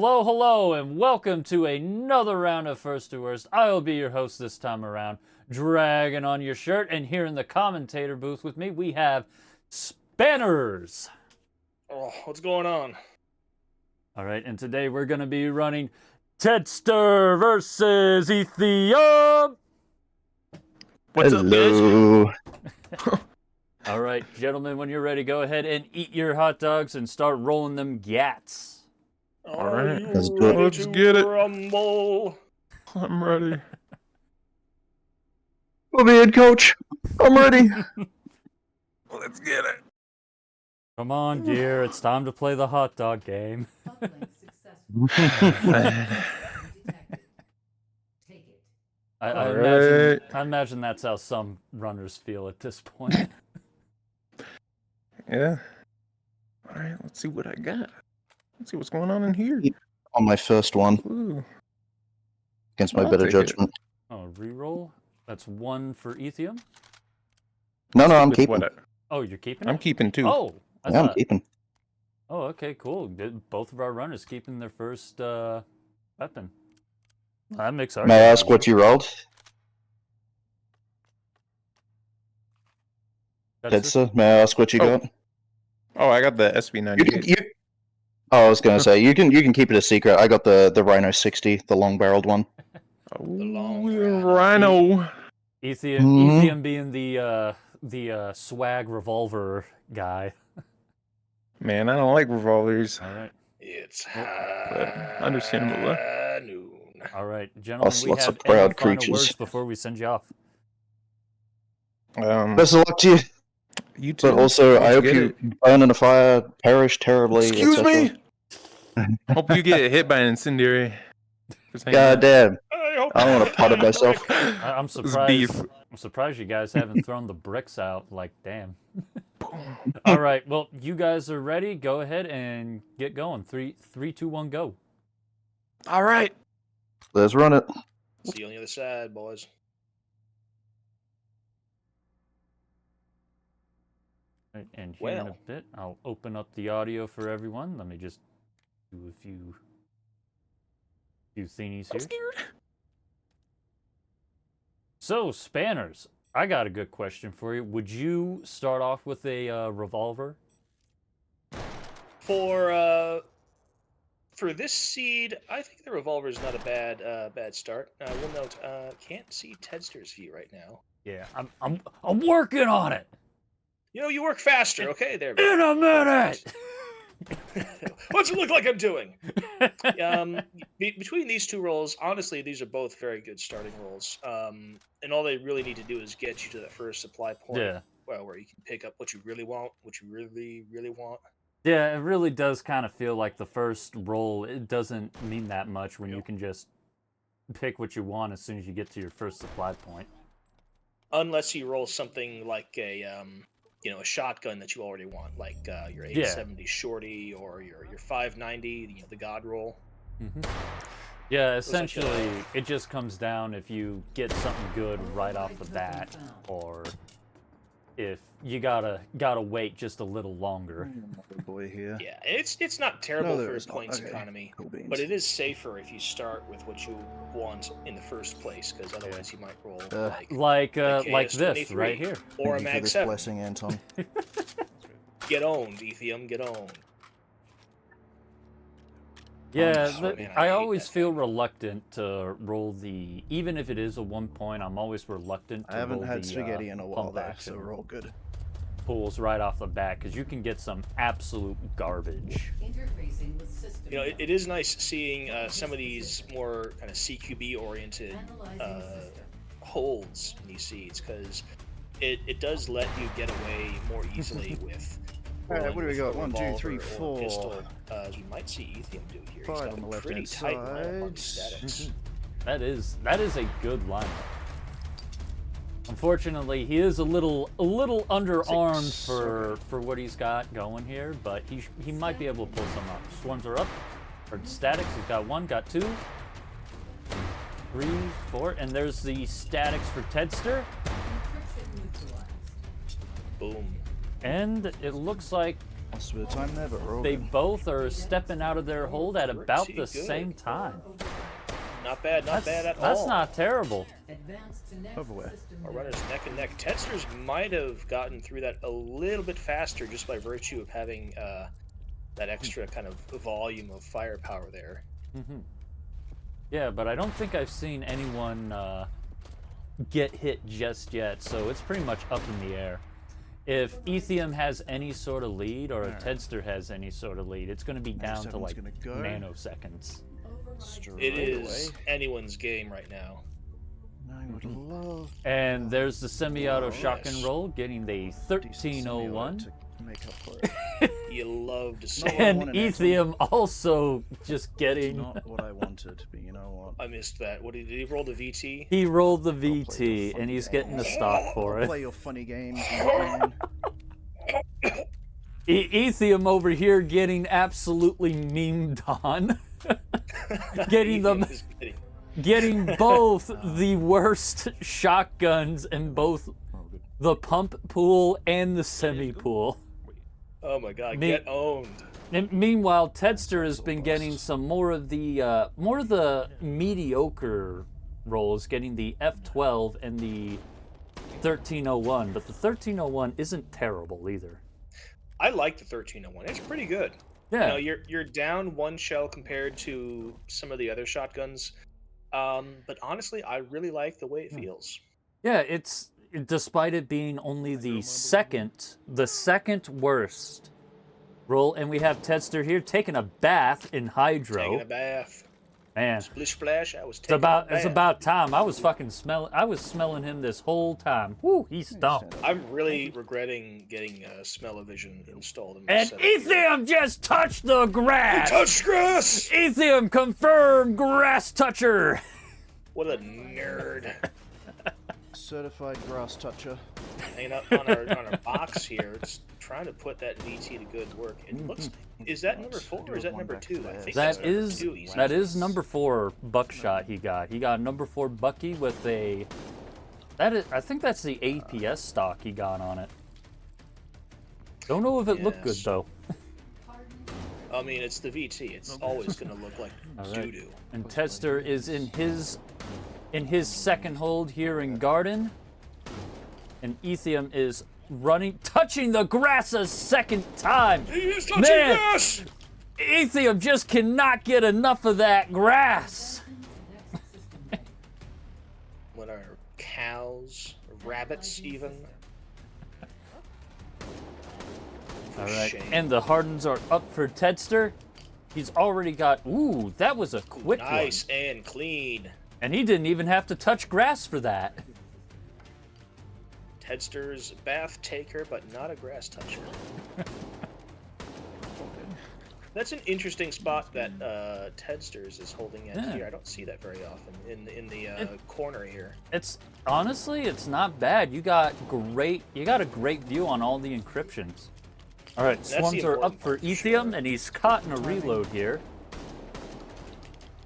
Hello, hello, and welcome to another round of First to Worst. I will be your host this time around, dragging on your shirt, and here in the commentator booth with me, we have Spanners. Oh, what's going on? All right, and today we're going to be running Tedsters versus Ethiom. What's Hello. up, guys? All right, gentlemen, when you're ready, go ahead and eat your hot dogs and start rolling them gats. All right, let's get it. Rumble. I'm ready. Come in, coach. I'm ready. Let's get it. Come on, dear, it's time to play the hot dog game. I imagine that's how some runners feel at this point. Yeah. All right, let's see what I got. Let's see what's going on in here. On my first one, Ooh. against my I'll better take it. judgment. Oh, reroll? That's one for Ethiom? No, I'm With keeping. what Oh, you're keeping it? I'm keeping two. Oh, I Yeah, I'm thought... keeping. Oh, okay, cool. Both of our runners keeping their first weapon. That makes our May I ask what you rolled? Tedster, may I ask what you got? Oh, I got the You SV98. can, oh, I was going to say, you can keep it a secret. I got the Rhino 60, the long-barreled one. Oh, long Rhino. Ethiom being the swag revolver guy. Man, I don't like revolvers. All right. It's understandable, noon. All right, gentlemen, we lots have of proud any final creatures. words before we send you off? Best of luck to you, You too. but also I Let's hope get you burn in a fire, perish terribly, Excuse etc. me. Hope you get hit by an incendiary. God damn. I I don't want to pot it myself. I'm This surprised. beef. I'm surprised you guys haven't thrown the bricks out. Like, damn. All right, well, you guys are ready. Go ahead and get going. 3, 2, 1, go. All right. Let's run it. See you on the other side, boys. Right, and here in a Well. bit, I'll open up the audio for everyone. Let me just do a few thingies I'm here. scared. So, Spanners, I got a good question for you. Would you start off with a revolver? For this seed, I think the revolver is not a bad start. I will note, can't see Tedsters' view right now. Yeah, I'm working on it. You know, you work faster. Okay, there. In a minute. What's it look like I'm doing? Between these two roles, honestly, these are both very good starting roles. And all they really need to do is get you to that first supply point. Yeah. Well, where you can pick up what you really want, what you really, really want. Yeah, it really does kind of feel like the first roll, it doesn't mean that much when you can just pick what you want as soon as you get to your first supply point. Unless you roll something like a shotgun that you already want, like your 870 shorty or your 590, the God roll. Mm-hmm. Yeah, essentially, it just comes down if you get something good right off the bat, or if you gotta wait just a little longer. Boy here. Yeah, it's not terrible No, for it's a not. points Okay. economy, Cool beans. but it is safer if you start with what you want in the first place, because otherwise you might roll Like this KS-23 right here. or a Thank you for Mag this 7. blessing, Anton. Get owned, Ethiom, get owned. Yeah, Oh, man, I hate always that feel reluctant to roll the, even if it is a 1 point, I'm always reluctant to I haven't roll had the, spaghetti in a while, pump though, action so we're all good. pulls right off the bat, because you can get some absolute garbage. Interfacing with system. It is nice seeing some of these more kind of CQB-oriented holds in these seeds, because it does let you get away more easily with. Alright, what do we got? rolling 1, with 2, 3, revolver or 4. pistol, as we might see Ethiom do here. He's 5 got on the a left-hand pretty tight lineup on these side. statics. That is a good lineup. Unfortunately, he is a little underarmed for what he's got going here, but he might be able to pull some up. Swarms are up, or statics. He's got 1, got 2, 3, 4, and there's the statics for Tedster. Encryption neutralized. Boom. And it looks like Lost a bit of time there, but we're all They good. both are stepping out of their hold at about the Pretty same good. time. Not bad, not bad at all. That's not terrible. Over where? Our runners neck and neck. Tedsters might have gotten through that a little bit faster just by virtue of having that extra kind of volume of firepower there. Yeah, but I don't think I've seen anyone get hit just yet, so it's pretty much up in the air. If Ethiom has any sort of lead, or if Tedster has any sort of lead, it's going to be down to 97's like gonna go. nanoseconds. Straight It is away. anyone's game right now. I would love And there's the semi-auto Oh, shotgun yes. roll, getting the decent semi-auto 1301. to make up for it. You love to see Not it. what I And wanted, Ethan. Ethiom also just It's getting... not what I wanted, but you know what? I missed that. What did he roll the VT? He rolled the play the VT, funny and he's game. getting the stock for it. Play your funny games, man. Ethiom over here getting absolutely memed on. Getting them... Ethan is kidding. Getting both the worst shotguns in both Oh, good. the pump pool and the semi pool. Oh my god, Me- get owned. And meanwhile, Tedster has been getting some more of the mediocre rolls, getting the F2W and the 1301, but the 1301 isn't terrible either. I like the 1301. It's pretty good. Yeah, You know, you're down one shell compared to some of the other shotguns. But honestly, I really like the way it feels. yeah. It's despite it being only the second worst roll, and we have Tedster here taking a bath in hydro. Taking a bath. Man, Splish splash, I was it's taking a bath. it's about time. I was smelling him this whole time. Whoo, he stunk. I'm really regretting getting smell-o-vision installed in my And setup here. Ethiom just touched the grass. Touch grass! Ethiom confirmed grass toucher. What a nerd. Certified grass toucher. Hanging up on our box here. It's trying to put that VT to good work. It looks. Is that number 4 or is that number 2? I think that's That number is 2. Easy. that is number 4 buckshot he got. He got number 4 Bucky with a. I think that's the APS stock he got on it. Don't know if it looked good Yes. though. I mean, it's the VT. It's always going to look like right. doo-doo. And Tedster is in his second hold here in Garden. And Ethiom is touching the grass a second time. He's touching Man. grass! Ethiom just cannot get enough of that grass. What are cows, rabbits, even? For All right, shame. and the Hardens are up for Tedster. He's already got. Ooh, that was a quick Nice one. and clean. And he didn't even have to touch grass for that. Tedster's bath taker, but not a grass toucher. That's an interesting spot that Tedsters is holding at Yeah. here. I don't see that very often in the corner here. It's honestly, it's not bad. You got a great view on all the encryptions. All right, the Swans are up important for part, for Ethiom, sure. and he's caught in a reload here.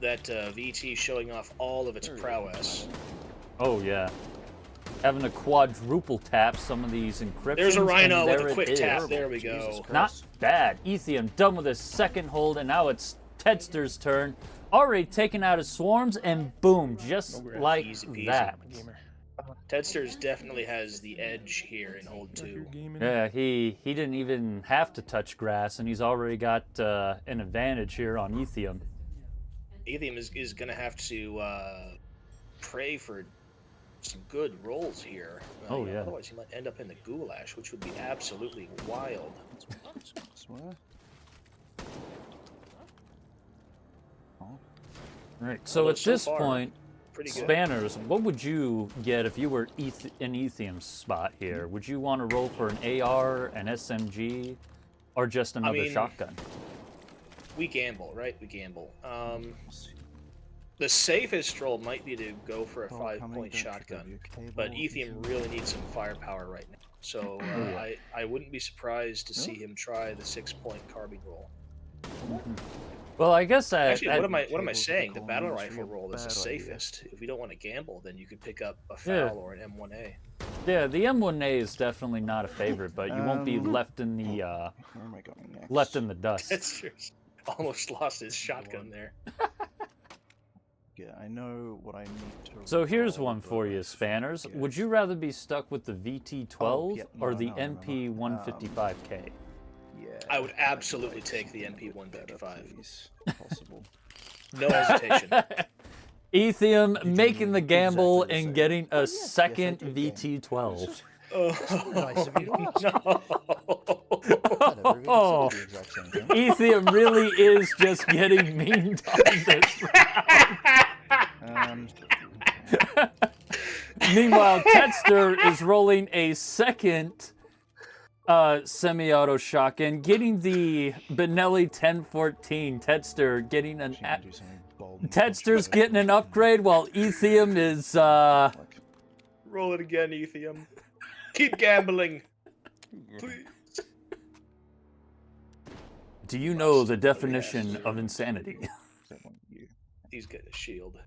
That VT showing off all of its prowess. Oh yeah, having a quadruple tap some of these encryptions. There's a Rhino and with there a it quick is. tap. There we Jesus go. Christ. Not bad. Ethiom done with his second hold, and now it's Tedster's turn. Already taken out his swarms, and boom, just like Easy peasy. that. Gamer. Tedsters definitely has the edge here in hold 2. Gaming. Yeah, he didn't even have to touch grass, and he's already got an advantage here on Ethiom. Ethiom is going to have to pray for some good rolls here. Oh, yeah. Otherwise, he might end up in the goulash, which would be absolutely wild. Swear. Right. So Although at so this far, point, Pretty good. Spanners, what would you get if you were in Ethiom's spot here? Would you want to roll for an AR, an SMG, or just another mean, shotgun? We gamble, right? We gamble. The safest roll might be to go for a 5-point shotgun, but Ethiom really needs some firepower right now. So I wouldn't be surprised to see him try the 6-point carbine roll. Well, I guess Actually, that what am I saying? The call battle industry rifle a roll is the bad idea. safest. If we don't want to gamble, then you could pick up a Yeah. foul or an M1A. yeah, the M1A is definitely not a favorite, but you won't be left in the Where am I going next? left in the dust. Tedsters almost lost his shotgun there. Yeah, I know what I need to. So here's roll, one for but you, I Spanners. forget. Would you rather be stuck with the VT12 yeah, or no, the no, no, no. MP155K? Yeah. I would I'd absolutely like take to the keep that up, MP155. please, if possible. No hesitation. Ethiom making the mean gamble exactly the and same? getting a Oh, yes, second I did, VT12. Nice of you to ask. No. I never even Oh, considered the exact same thing. Ethiom really is just getting meaned on this round. Meanwhile, Tedster is rolling a second semi-auto shotgun, getting the Benelli 1014. Tedster getting an She can do something bold and Tedster's controversial. getting an upgrade while Ethiom is Like, Roll it again, Ethiom. Keep gambling. Please. do you know the definition of insanity? that one, you. He's getting a shield.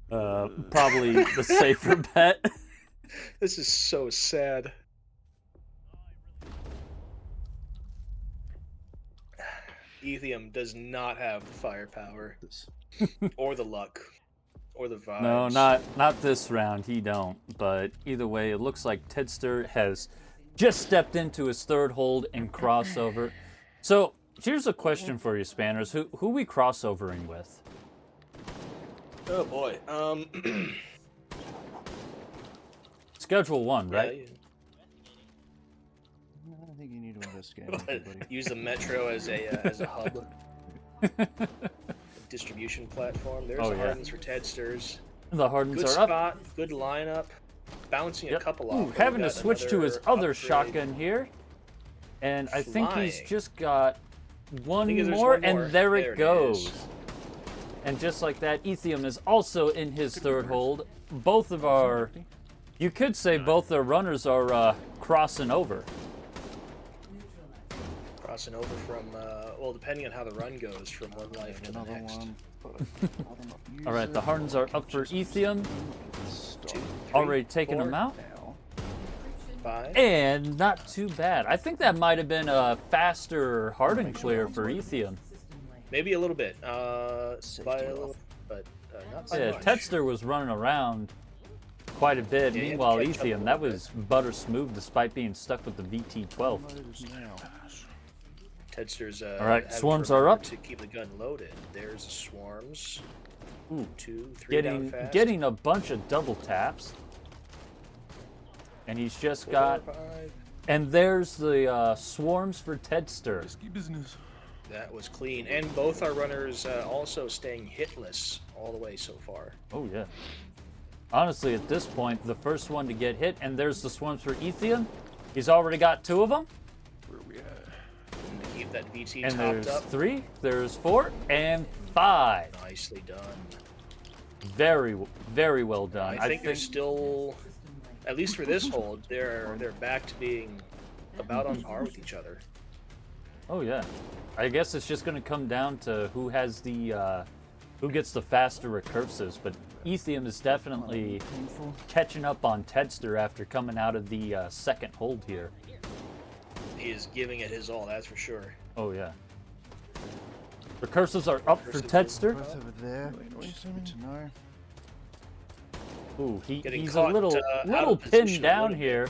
Probably the safer bet. This is so sad. Ethiom does not have the firepower, This. or the luck, or the vibes. No, not this round. He don't. But either way, it looks like Tedster has just stepped into his third hold and crossover. So here's a question for you, Spanners. Who we crossovering with? Oh boy. Schedule 1, right? Yeah, I think you need to investigate yeah. everybody. Use the metro as a hub, a distribution platform. There's Oh, the yeah. Hardens for Tedsters. The Hardens Good are up. spot, good lineup. Bouncing a Yep. couple Ooh, off. having to Got switch to his another other upgrade. shotgun here. And I think he's Flying. just got one think there's more, one more. and there There it it goes. is. And just like that, Ethiom is also in his third hold. Both of our, you could say both their runners are crossing over. Crossing over from, well, depending on how the run goes, from one life to the Another next. one, but I'd rather not use All right, the it. Hardens are up for Ethiom. Stop. 2, 3, Already taking 4, them out. Now. 5. And not too bad. I think that might have been a faster Harden clear for Ethiom. Maybe a little bit. By a Safety little, off. but not by Yeah, much. Tedster was running around quite a bit. Yeah, you have to Meanwhile, catch up a Ethiom, little that bit. was butter smooth despite being stuck with the VT12. Motors now. Tedsters. All right, having swarms to are remember up. to keep the gun loaded. There's the swarms. Ooh, 2, 3 down fast. getting a bunch of double taps. And he's just 4, got, 5. and there's the swarms for Tedster. Risky business. That was clean, and both our runners also staying hitless all the way so far. Oh yeah. Honestly, at this point, the first one to get hit, and there's the swarms for Ethiom. He's already got 2 of them. Where we at? And to keep that VT And topped there's up, 3, there's 4, and 5. nicely done. Very, very well done. I think they're still, at least for this hold, they're back to being about on par with each other. Oh yeah. I guess it's just going to come down to who has the, who gets the faster recursives. But Ethiom is definitely catching up on Tedster after coming out of the second hold here. He is giving it his all, that's for sure. Oh yeah. Recursives are up for Tedster. Both over there. Just good to know. Ooh, Getting he's a caught, little out of pinned position a down little here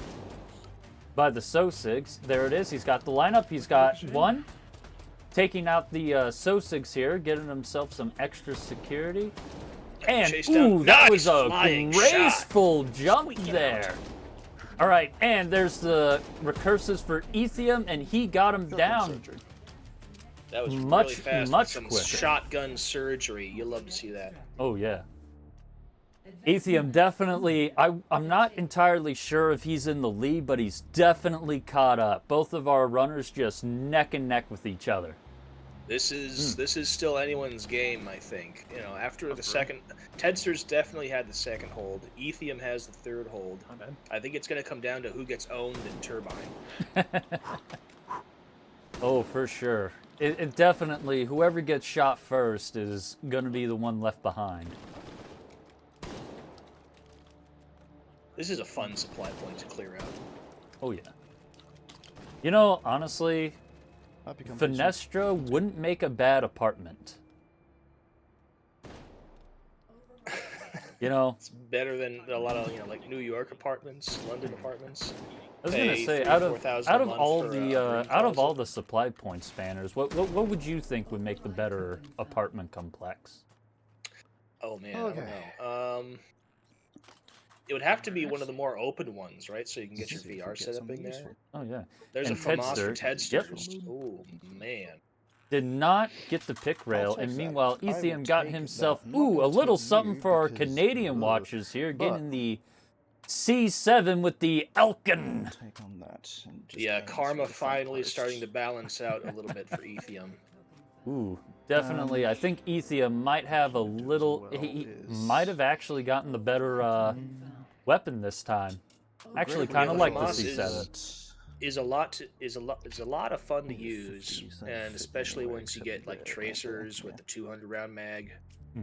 by the Sosigs. There it is. He's got the lineup. He's got 1. Taking out the Sosigs here, getting himself some extra security. And, Chase down. ooh, that Nice was a flying graceful jump Squeak it there. All right, and there's the recursives for Ethiom, and he got him down. Surgery. That was Much, really fast. with much some quicker. shotgun surgery. You'll love to see that. Oh, yeah. Ethiom definitely, I'm not entirely sure if he's in the lead, but he's definitely caught up. Both of our runners just neck and neck with each other. This is still anyone's game, I think. You know, after the second, Tedsters definitely had the second hold. Ethiom has the third hold. Not bad. I think it's going to come down to who gets owned in Turbine. Oh, for sure. it definitely, whoever gets shot first is going to be the one left behind. This is a fun supply point to clear out. Oh, yeah. You know, honestly, I've become Fenestra wouldn't make a bad apartment. You know? It's better than a lot of, like New York apartments, London apartments. I was gonna say, out of all the supply point spanners, what would you think would make the better apartment complex? Oh man, I don't know. It would have to be one of the more open ones, right? So you can get your VR setup in there. Oh yeah. There's And a FAMAS for Tedsters. Tedsters. Yep. Oh man. Did not get the pick rail, and meanwhile Ethiom got himself a little something for our Canadian watchers here, getting the C7 with the Elkin. Take on that. Yeah, karma finally starting to balance out a little bit for Ethiom. Ooh, definitely. I think Ethiom might have a little. He might have actually gotten the better weapon this time. Actually, kind of like the C7. Is a lot of fun to use, and especially once you get like tracers with the 200 round mag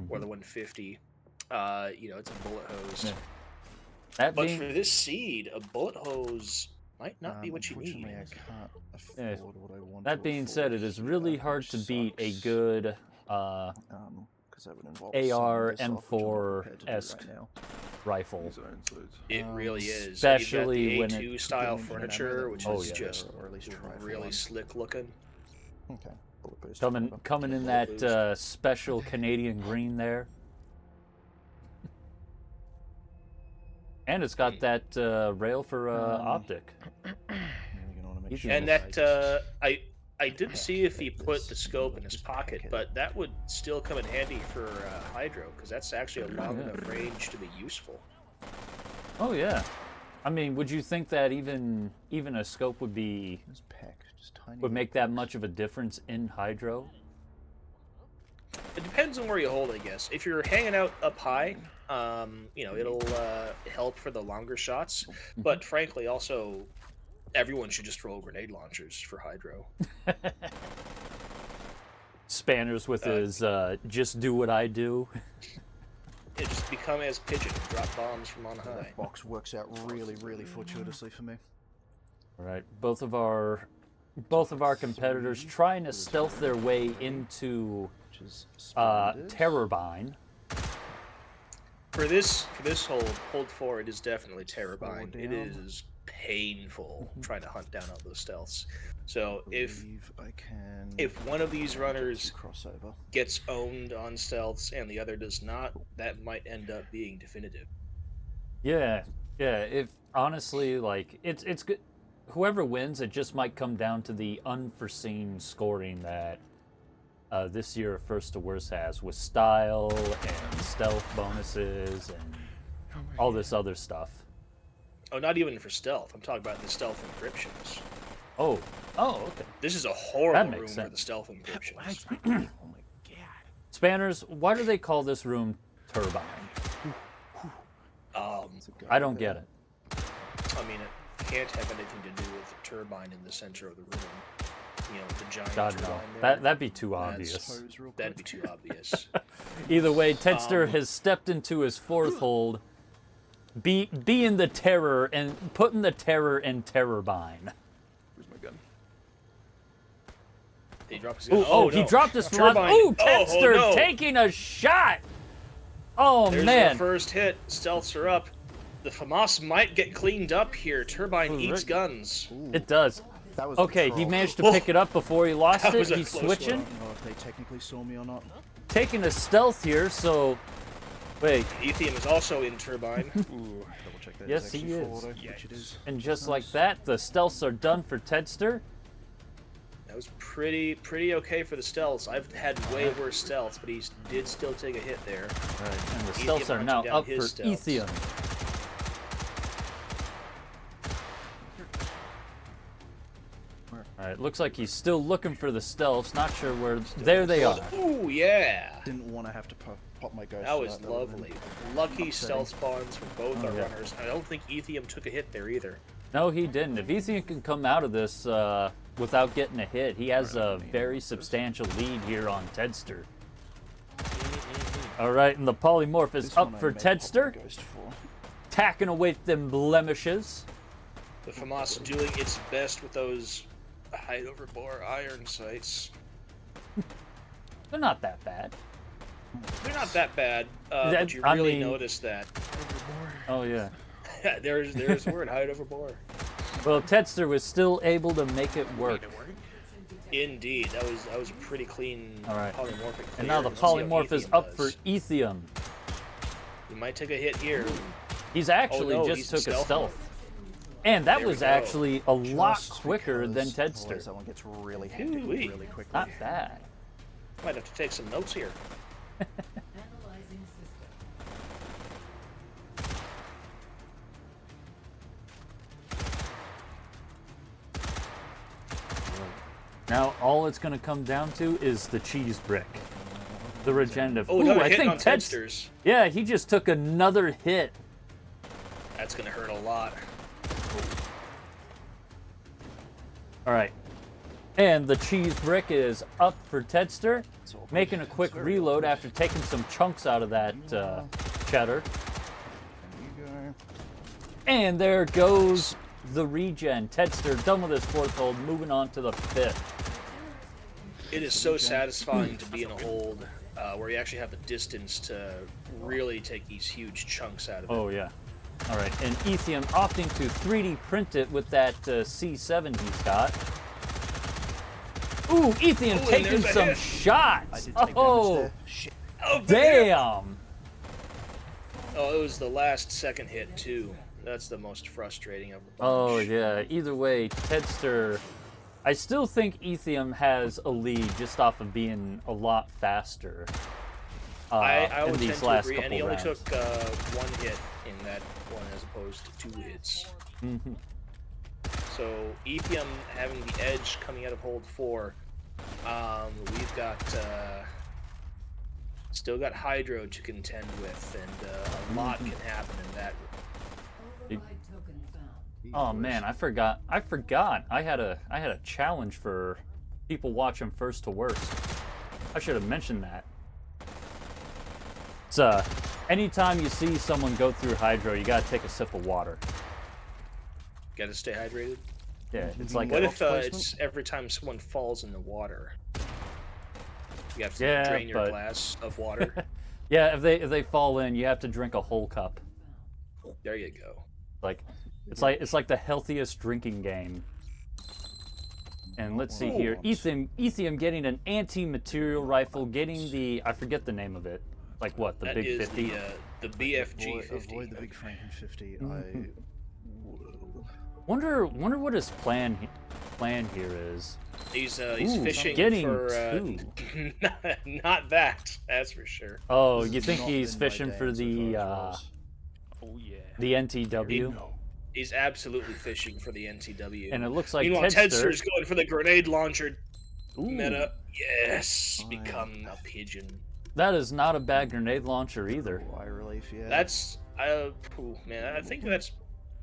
or the 150. It's a bullet hose. Yeah. But for this seed, a bullet hose might not be what you need. I can't afford what I want. That being said, it is really hard to beat a good AR M4-esque rifle. It really is. Especially when A2 style furniture, which is just really slick looking. Okay. Coming in that special Canadian green there. And it's got that rail for optic. And that I didn't see if he put the scope in his pocket, but that would still come in handy for Hydro, because that's actually a long enough range to be useful. Oh yeah, I mean, would you think that even a scope would make that much of a difference in Hydro? It depends on where you hold it, I guess. If you're hanging out up high, it'll help for the longer shots. But frankly, also, everyone should just roll grenade launchers for Hydro. Spanners with his just do what I do. Yeah, just become as Pigeon and drop bombs from on high. That box works out really, really fortuitously for me. All right, both of our competitors trying to stealth their way into Terrorbind. For this hold 4, it is definitely Terrorbind. It is painful trying to hunt down all those stealths. So if one of these runners gets owned on stealths and the other does not, that might end up being definitive. Yeah. If honestly, like it's good. Whoever wins, it just might come down to the unforeseen scoring that this year First to Worst has, with style and stealth bonuses and all this other stuff. Oh, not even for stealth. I'm talking about the stealth encryptions. Oh, okay. This is a horrible room for the stealth encryptions. Oh my god. Spanners, why do they call this room Turbine? I don't get it. I mean, it can't have anything to do with the turbine in the center of the room. The giant God, turbine no. there. That'd be too obvious. That'd be too obvious. Either way, Tedster has stepped into his fourth hold, being the terror and putting the terror in Terrorbind. Where's my gun? He dropped his gun. No. He dropped his turbine. Ooh, Tedster taking a shot. Oh, There's man. The first hit. Stealths are up. The FAMAS might get cleaned up here. Turbine eats guns. It does. That was Okay, he managed to pick it up before he lost it. He's switching. I don't know if they technically saw me or not. Taking a stealth here, so... Wait. Ethiom is also in Turbine. Double check that. Yes, he is. Forward, which it is. And just like that, the stealths are done for Tedster. That was pretty okay for the stealths. I've had way worse stealths, but he did still take a hit there. Right. And the stealths are now up for Ethiom. Alright, looks like he's still looking for the stealths. Not sure where... There they are. Ooh, yeah! Didn't want to have to pop my ghost. That was lovely. Lucky stealth spawns for both our runners. I don't think Ethiom took a hit there either. No, he didn't. If Ethiom can come out of this without getting a hit. He has a very substantial lead here on Tedster. All right, and the polymorph is up for Tedster. Tacking away at them blemishes. The FAMAS doing its best with those height over bore iron sights. They're not that bad. They're not that bad, but you really notice that. Oh, yeah. there's the word, height over bore. Well, Tedster was still able to make it work. Indeed, that was a pretty clean polymorphic clear. And now the polymorph is up for Ethiom. He might take a hit here. He's actually just took a stealth. And that was actually a lot quicker than Tedster. That one gets really heavy really quickly. Not bad. Might have to take some notes here. Now, all it's going to come down to is the cheese brick. The regenerative. Oh, Ooh, I hit think on Tedsters. Yeah, he just took another hit. That's going to hurt a lot. All right. And the cheese brick is up for Tedster, making a quick reload after taking some chunks out of that cheddar. And there goes the regen. Tedster done with his fourth hold, moving on to the fifth. It is so satisfying to be in a hold where you actually have the distance to really take these huge chunks out of it. Oh, yeah. All right, and Ethiom opting to 3D print it with that C7 he's got. Ooh, Ethiom taking some shots. Oh, damn. Oh, it was the last second hit, too. That's the most frustrating of the bunch. Oh, yeah. Either way, Tedster... I still think Ethiom has a lead just off of being a lot faster I in would these tend last to agree, couple and he only rounds. took one hit in that one as opposed to 2 hits. Mm-hmm. So Ethiom having the edge coming out of hold 4. We've got still got Hydro to contend with, and a lot can happen in that. Oh man, I forgot. I had a challenge for people watching first to worst. I should have mentioned that. It's anytime you see someone go through Hydro, you gotta take a sip of water. Got to stay hydrated. Yeah, it's like What if it's every time someone falls in the water? You have to drain your glass of water. Yeah, if they fall in, you have to drink a whole cup. There you go. It's like the healthiest drinking game. And let's see here, Ethiom getting an anti-material rifle, getting the I forget the name of it. Like what, the that big is 50? The BFG 50. Avoid the big Franken 50. Wonder what his plan here is. He's fishing getting for two. not that. That's for sure. Oh, you think he's fishing for the the NTW? He's absolutely fishing for the NTW. And it looks like Meanwhile, Tedster Tedster's going for the grenade launcher meta. Yes, become a pigeon. That is not a bad grenade launcher either. Relief, yeah. That's man. I think that's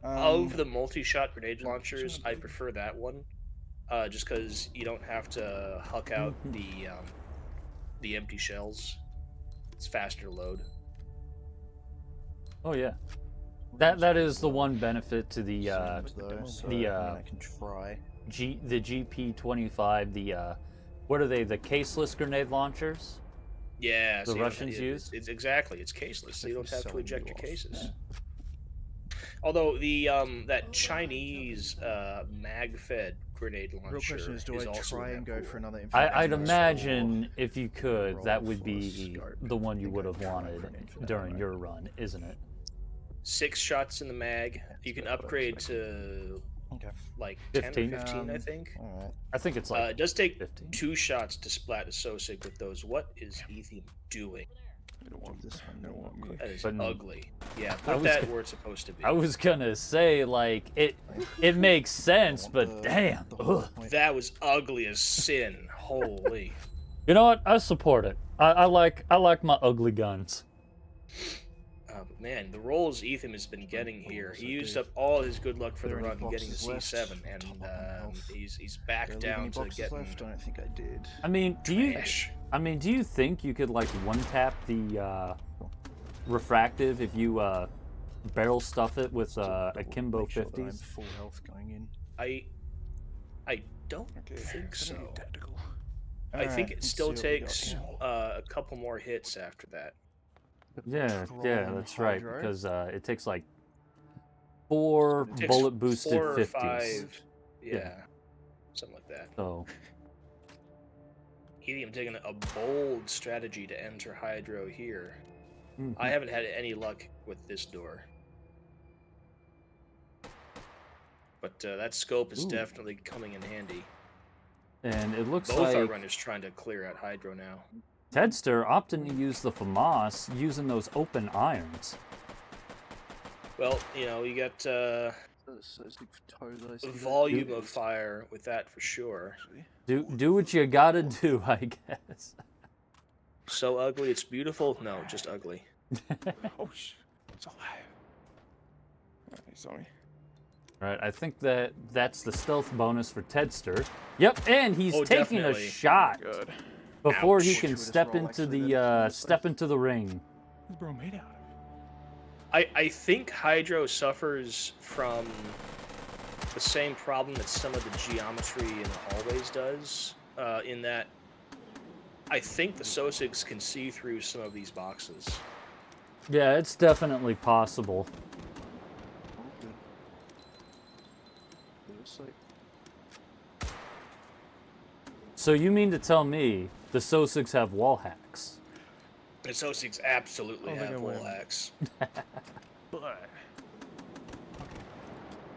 of the multi-shot grenade launchers. I prefer that one, just because you don't have to huck out the empty shells. It's faster to load. Oh yeah, that is the one benefit to the I can try. the GP25. The what are they? The caseless grenade launchers? Yeah, the Russians use. It's caseless, so you don't have to eject your cases. Yeah. Although the that Chinese mag-fed grenade launcher Real question is, do I try and go for another? I'd imagine if you could, that would be the one you would have wanted during your run, isn't it? 6 shots in the mag. You can upgrade to like 15. 10 or 15, I think. I think it's like it does take 15. 2 shots to splat a Sosig with those. What is Ethiom doing? I don't want this one. That is But ugly. Yeah, put that where it's supposed to be. I was gonna say, like, it makes sense, but damn. That was ugly as sin. Holy. You know what? I support it. I like my ugly guns. Man, the rolls Ethiom has been getting here. He used up all his good luck for the run getting the C7, and he's back down to getting left? I don't think I did. I mean, do trash. you think you could like one tap the refractive if you barrel stuff it with akimbo 50s? Full health going in. I don't think so. Tactical. I think it still takes a couple more hits after that. Yeah, that's right. Because it takes like 4 bullet boosted 4 or 50s. 5, yeah, something like that. So Ethiom taking a bold strategy to enter Hydro here. mhm. I haven't had any luck with this door. But that scope is definitely coming in handy. And it looks Both our like runners trying to clear out Hydro now. Tedster opting to use the FAMAS using those open irons. Well, you know, you got volume of fire with that for sure. Do what you gotta do, I guess. So ugly, it's beautiful? No, just ugly. Oh, it's alive. Sorry. Right, I think that's the stealth bonus for Tedster. Yep, and he's Oh, taking definitely. a shot Good. before he Ouch. can Should we step just roll into actually the then? step into the ring. What's bro made out of? I think Hydro suffers from the same problem that some of the geometry in the hallways does, in that I think the Sosigs can see through some of these boxes. Yeah, it's definitely possible. So you mean to tell me the Sosigs have wall hacks? The Sosigs absolutely Oh, they have got wall one. hacks. But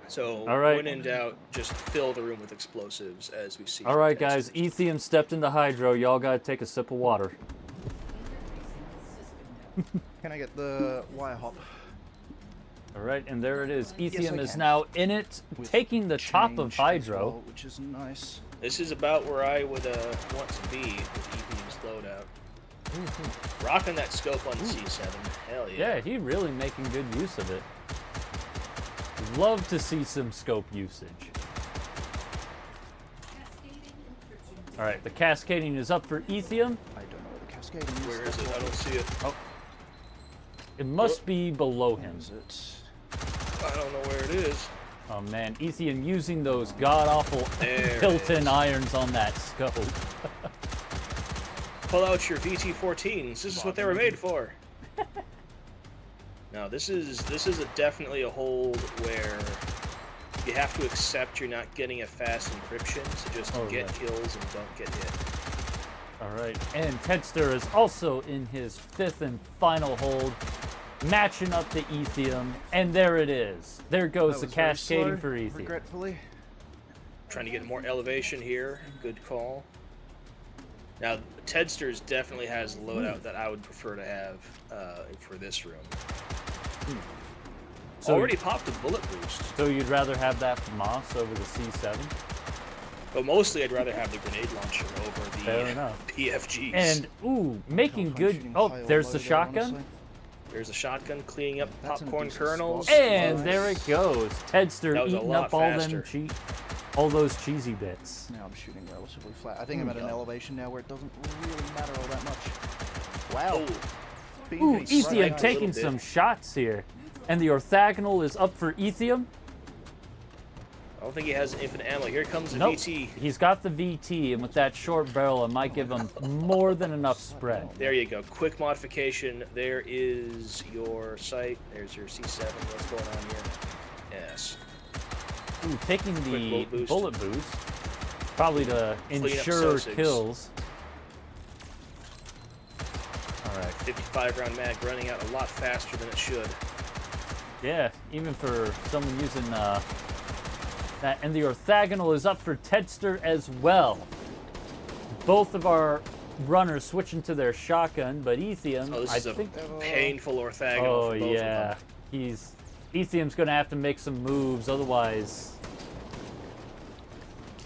So All right. when in doubt, just fill the room with explosives, as we see. All from right, guys, Tedsters. Ethiom stepped into Hydro. Y'all gotta take a sip of water. Can I get the wire hop? All right, and there it is. Ethiom I is can. now in it, With taking the top of change as Hydro. well, which is nice. This is about where I would want to be with Ethiom's loadout. Rocking that scope on the C7. Hell yeah. Yeah, he really making good use of it. Love to see some scope usage. All right, the cascading is up for Ethiom. I don't know what the cascading is. Where is it? I don't see it. It must be below him. Is it? I don't know where it is. Oh man, Ethiom using those god-awful There it built-in is. irons on that scope. Pull out your VT-14s. This is what they were made for. Now this is definitely a hold where you have to accept you're not getting a fast encryption, so just Oh, get right. kills and don't get hit. All right, and Tedster is also in his 5th and final hold, matching up to Ethiom, and there it is. There goes the That was very cascading slow, for Ethiom. regretfully. Trying to get more elevation here. Good call. Now, Tedsters definitely has a loadout that I would prefer to have for this room. So- Already popped a bullet boost, So you'd rather have that Moss over the C7? but mostly I'd rather have the grenade launcher over Fair the enough. PFGs. And, ooh, making I'm good... shooting Oh, high or there's low the there, shotgun. honestly. There's a shotgun cleaning up That's in a popcorn decent kernels. spot. And Nice. there it goes. Tedster That was a eating lot up all faster. them all those cheesy bits. Now I'm shooting relatively flat. I think I'm at an elevation now where it doesn't really matter all that much. Wow. Oh, Ooh, Being Ethiom right a taking little bit. some shots here. And the orthogonal is up for Ethiom. I don't think he has infinite ammo. Here comes the Nope. VT. He's got the VT, and with that short barrel, it might give him more than enough spread. There you go. Quick modification. There is your sight. There's your C7. What's going on here? Yes. Ooh, taking the bullet boost. bullet boost. Probably to Clean up ensure Sosigs. kills. Alright. 55 round mag running out a lot faster than it should. Yeah, even for someone using that. And the orthogonal is up for Tedster as well. Both of our runners switching to their shotgun, but Ethiom, Oh, this I is a think... painful orthogonal Oh, for both yeah. of them. Ethiom's going to have to make some moves, otherwise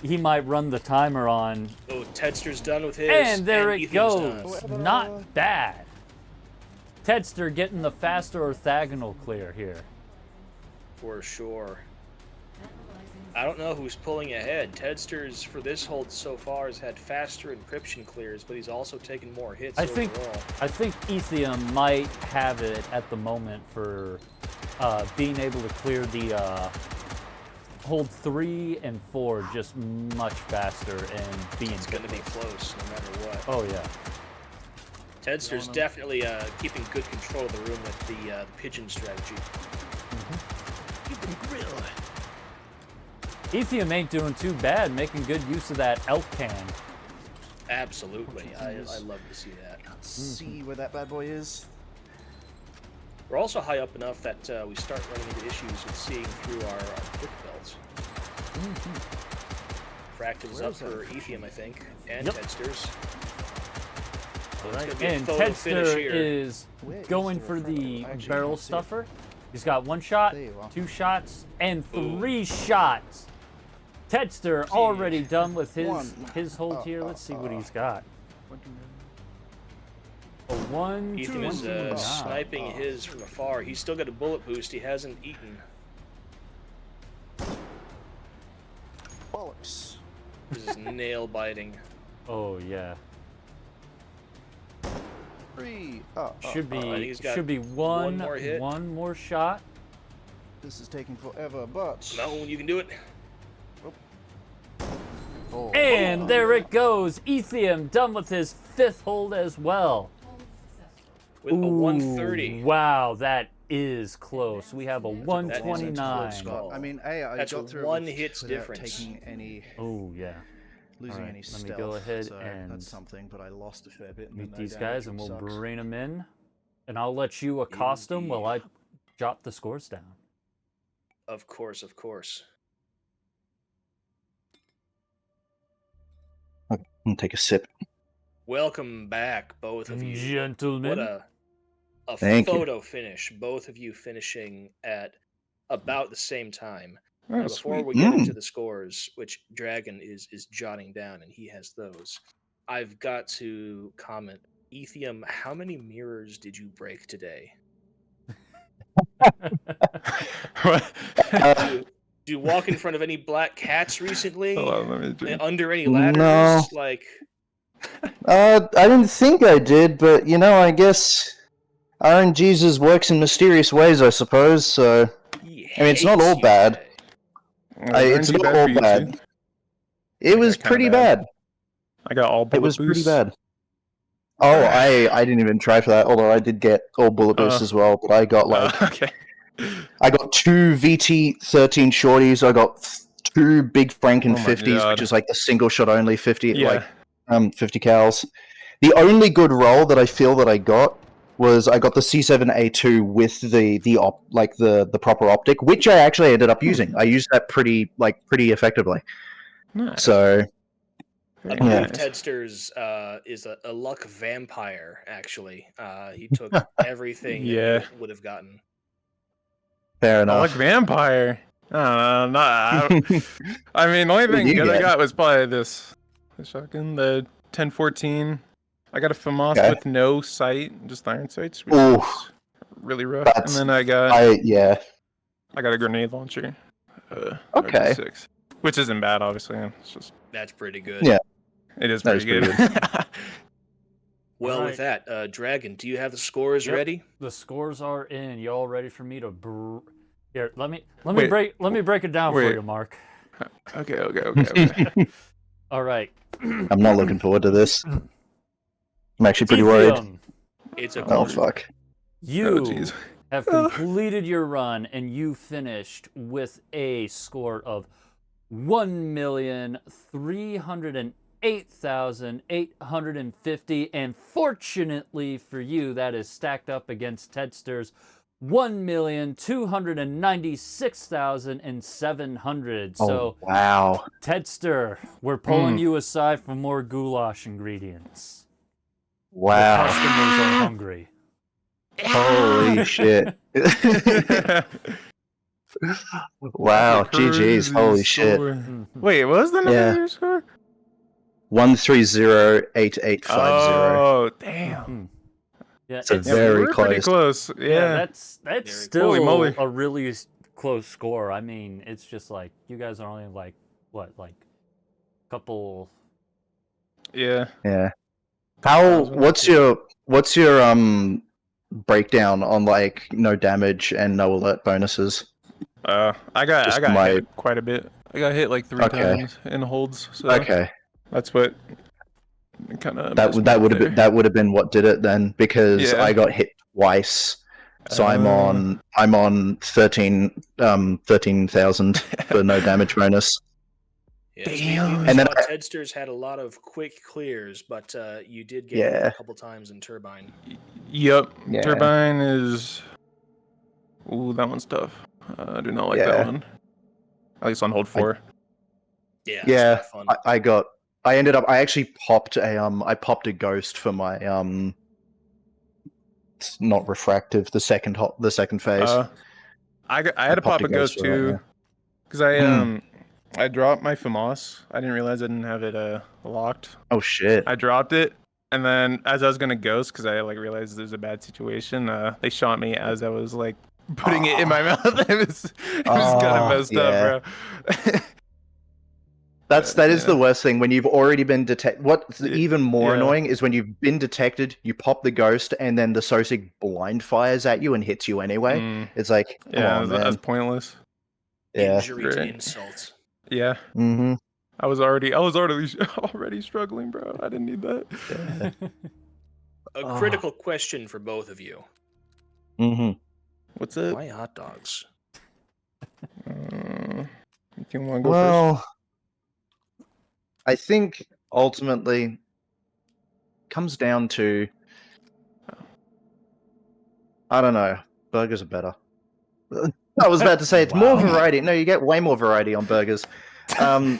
he might run the timer on. Oh, Tedster's done with his. And there it Ethiom's goes. done. Not bad. Tedster getting the faster orthogonal clear here. For sure. I don't know who's pulling ahead. Tedsters for this hold so far has had faster encryption clears, but he's also taken more hits overall. I think Ethiom might have it at the moment for being able to clear the hold 3 and 4 just much faster and being. It's going to be close no matter what. Oh yeah. Tedster's definitely keeping good control of the room with the pigeon strategy. Keep them grilled. Ethiom ain't doing too bad, making good use of that elk can. Absolutely. I love to see that. See where that bad boy is. We're also high up enough that we start running into issues with seeing through our quick belts. Fractal's up for Ethiom, I think, and Tedsters. So it's gonna be a photo finish Tedster here. is going for the barrel stuffer. He's got 1 shot, 2 shots, and 3 shots. Tedster already done with his hold here. Let's see what he's got. A 1, Ethiom is sniping his from afar. He's still got a bullet boost. He hasn't eaten. Bollocks. This is nail biting. Oh yeah. 3. Should be he's got should be one more hit. one more shot. This is taking forever, but... No, you can do it. Oh. And there it goes. Ethiom done with his 5th hold as well. With a 130. Wow, that is close. We have a That is a 129. close call. I mean, I That's got through one with- hit's without difference. taking any, Oh yeah. losing Alright, any let stealth. me go ahead so and that's something, but I lost a fair bit. Meet no these damage, guys, and which we'll sucks. bring them in. And I'll let you accost them while I jot the scores down. Of course, of course. I'm gonna take a sip. Welcome back, both of you. Gentlemen. What a Thank you. photo finish. Both of you finishing at about the same time. Oh, Now, before sweet. we get into the scores, which Dragon is jotting down, and he has those, I've got to comment. Ethiom, how many mirrors did you break today? Do you walk in front of any black cats recently? Hold on, let me drink. Under any ladders? No. Like, I didn't think I did, but you know, I guess RNGesus works in mysterious ways, I suppose. So I mean, it's not all bad. It's not all bad. It was kinda pretty bad. bad. I got all bullet It was pretty boosts. bad. Oh, I didn't even try for that. Although I did get all bullet boosts as well, but I got like Okay. I got 2 VT-13 shorties. I got 2 big Franken Oh my 50s, God. which is like the single shot only 50, Yeah. like 50 cals. The only good roll that I feel that I got was I got the C7A2 with the proper optic, which I actually ended up using. I used that pretty effectively. Nice. So I Very believe nice. Tedsters is a luck vampire, actually. He took everything that Yeah. he would have gotten. fair I enough. like vampire. I don't know. I mean, the only What thing did you good I get? got was probably this shotgun, the 1014. I got a FAMAS Okay. with no sight, just iron sights, which Ooh. is really rough. That's- And then I got a grenade launcher. Okay. RG6, which isn't bad, obviously. It's just That's pretty good. Yeah. it is That pretty is good. pretty Well, Alright. with that, Dragon, do you have the scores Yep. ready? The scores are in. You all ready for me to Here, let me Wait. break it down for Wait. you, Mark. okay. All right. I'm not looking forward to this. I'm actually pretty worried. Ethiom, It's a Oh fuck. you Oh, jeez. have completed your run and you finished with a score of 1,308,850, and fortunately for you, that is stacked up against Tedsters 1,296,700. So Oh, wow. Tedster, we're pulling you aside for more goulash ingredients. The Wow. customers are hungry. Holy shit. Wow. GG's. Holy shit. Wait, what was the number Yeah. of your score? 1308850. Oh, damn. Yeah, So it's very we're pretty close. close. yeah, Yeah. that's Very still Holy moly. a really close score. I mean, it's just like you guys are only like what, like couple. Yeah. Yeah. How? 1,000. What's your breakdown on like no damage and no alert bonuses? I Just got my- hit quite a bit. I got hit like 3 Okay. times in holds. So Okay. that's what kind of That would have been what did it then, because Yeah. I got hit twice. So I'm on 13,000 for no damage bonus. Yeah, Damn. And then saw Tedsters had a lot of quick clears, but you did get hit Yeah. a couple times in Turbine. Yep. Yeah. Turbine is. Ooh, that one's tough. I do not like Yeah. that one. At least on hold 4. Yeah, it's Yeah, not fun. I actually popped a ghost for my it's not refractive, the second phase. I had to pop a ghost for that, too, because I dropped my FAMAS. I didn't realize I didn't have it locked. Oh shit. I dropped it, and then as I was gonna ghost, because I like realized it was a bad situation, they shot me as I was like putting it in my mouth. It was kind of messed up, bro. That is the worst thing when you've already been detected. What's even more Yeah. annoying is when you've been detected, you pop the ghost, and then the Sosig blind fires at you and hits you anyway. It's like, come on, man. That's pointless. Yeah. Injury to Right. insult. Yeah, Mm-hmm. I was already struggling, bro. I didn't need that. Yeah. A critical question for both of you. Mm-hmm. What's up? Why hot dogs? You want to go Well, I think ultimately comes down to, I don't know, burgers are better. I was about to say it's more Wow. variety. No, you get way more variety on burgers. I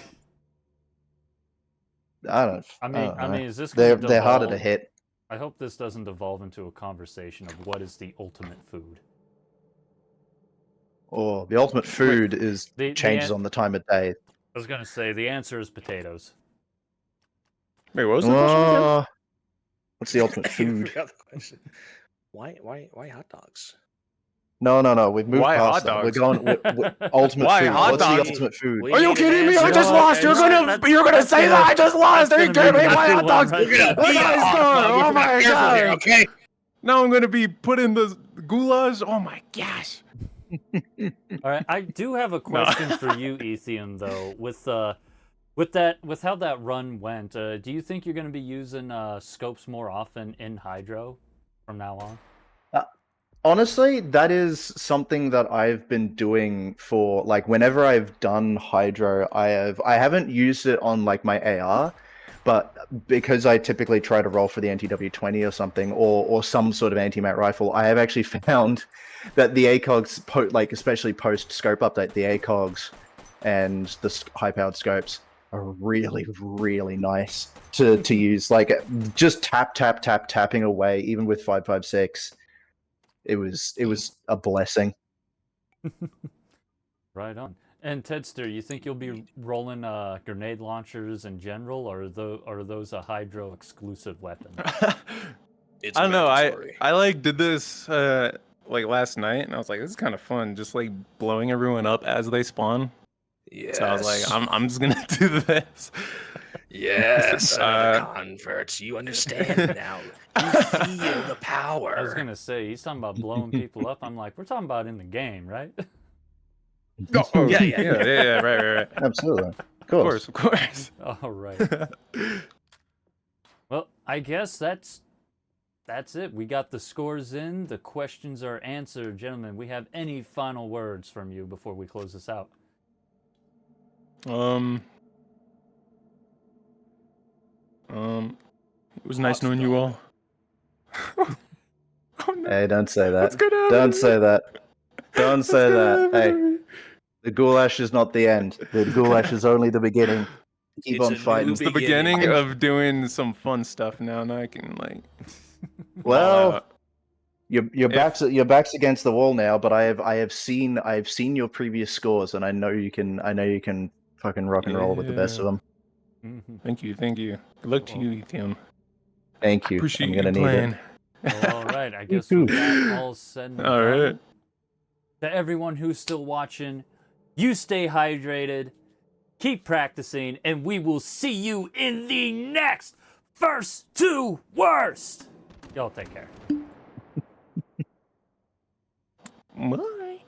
don't I know. mean, is this gonna they're harder to devolve- hit. I hope this doesn't devolve into a conversation of what is the ultimate food. Or the ultimate food is The changes an- on the time of day. I was gonna say the answer is potatoes. Wait, what was the question again? What's the ultimate I food? forgot the question. Why hot dogs? No. We've moved Why past hot that. We're dogs? going ultimate Why food. hot What's dogs? the ultimate food? We Are you need an kidding me? I answer. just You know lost. You're what? gonna say that? I just lost. Are you that's kidding me? gonna Why be hot dogs? right You're gonna Look be at a my hot score. dog. Oh We're my careful god. here, okay? Now I'm gonna be put in the goulash. Oh my gosh. All right, I do have a question for you, Ethiom. Though, with how that run went, do you think you're going to be using scopes more often in Hydro from now on? Honestly, that is something that I've been doing for like whenever I've done Hydro, I haven't used it on like my AR, but because I typically try to roll for the NTW-20 or something, or some sort of anti-mat rifle, I have actually found that the ACOGs, like especially post scope update, the ACOGs and the high-powered scopes are really, really nice to use. Like just tapping away, even with 5.56. It was a blessing. Right on. And Tedster, you think you'll be rolling grenade launchers in general, or are those a Hydro exclusive weapon? It's I don't know. mandatory. I like did this like last night, and I was like, this is kind of fun, just like blowing everyone up as they spawn. Yes. So I was like, I'm just gonna do this. Yes, son of the converts. You understand now. You feel the power. I was gonna say he's talking about blowing people up. I'm like, we're talking about in the game, right? Yeah. Right. Absolutely. Of course. All right. Well, I guess that's it. We got the scores in. The questions are answered, gentlemen. We have any final words from you before we close this out? It was nice knowing you all. Oh, no. Hey, don't say that. What's gonna happen Don't to say me? that. Don't What's say gonna that. happen Hey, to me? the goulash is not the end. The goulash is only the beginning. Keep It's on a fighting. new It's the beginning of doing some fun stuff now. Now I can like. Well, your back's against the wall now, but I have seen your previous scores, and I know you can fucking rock and roll with the best of them. Mm-hmm. Thank you. Good luck to you, Ethiom. Thank you. Appreciate I'm you gonna need playing. it. Well, all right, I guess with that all said and All done, right. to everyone who's still watching, you stay hydrated, keep practicing, and we will see you in the next First to Worst. Y'all take care. Bye.